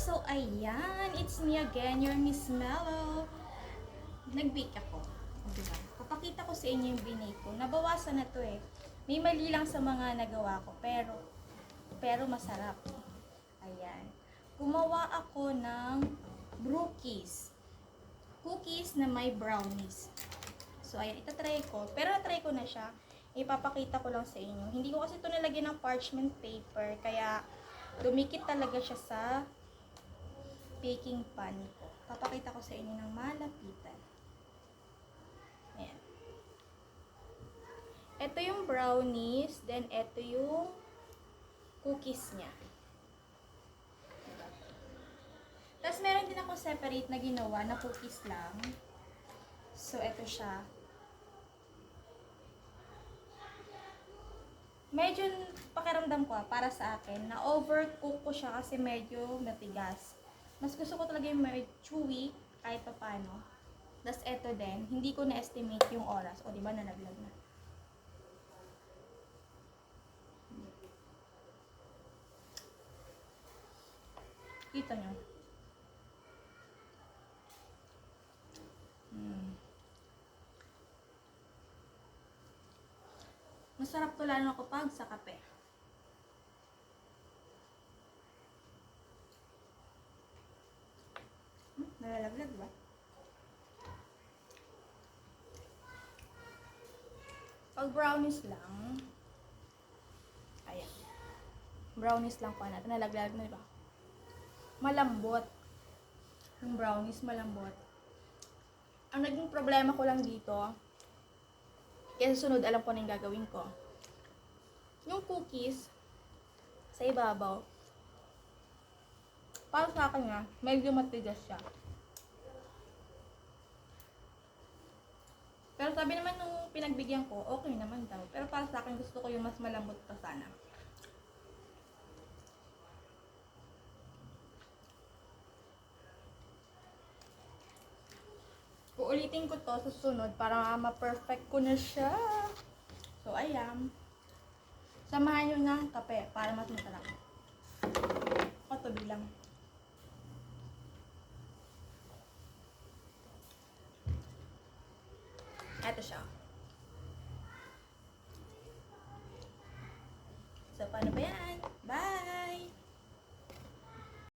So, ayan. It's me again, your Miss Mellow. Nag-bake ako. O, diba? Papakita ko sa inyo yung binake ko. Nabawasan na to eh. May mali lang sa mga nagawa ko. Pero masarap. Ayan. Gumawa ako ng brookies. Cookies na may brownies. So, ayan. Itatry ko. Pero natry ko na siya. Ipapakita ko lang sa inyo. Hindi ko kasi ito nalagyan ng parchment paper. Kaya, dumikit talaga siya sa baking pan ko. Papakita ko sa inyo ng malapitan. Ayan. Ito yung brownies, then ito yung cookies niya. Diba? Tapos meron din ako separate na ginawa na cookies lang. So, ito siya. Medyo pakiramdam ko para sa akin, na overcook ko siya kasi medyo matigas. Mas gusto ko talaga yung medyo chewy kahit pa paano. Tapos eto din, hindi ko na-estimate yung oras. O diba nalaglag na. Kita nyo. Masarap to lalo kapag sa kape. Nalalaglag ba? Pag brownies lang, ayan. Brownies lang pa natin. Nalaglag na, diba? Malambot. Yung brownies malambot. Ang naging problema ko lang dito, kaya susunod alam ko na yung gagawin ko. Yung cookies, sa ibabaw, para sa akin nga, medyo matigas siya. Pero sabi naman nung pinagbigyan ko, okay naman daw. Pero para sa akin, gusto ko yung mas malambot pa sana. Uulitin ko to sa susunod para ma-perfect ko na siya. So, ayan. Samahan nyo ng kape para mas masarap. Patuloy lang. Ito siya. So, paano ba yan?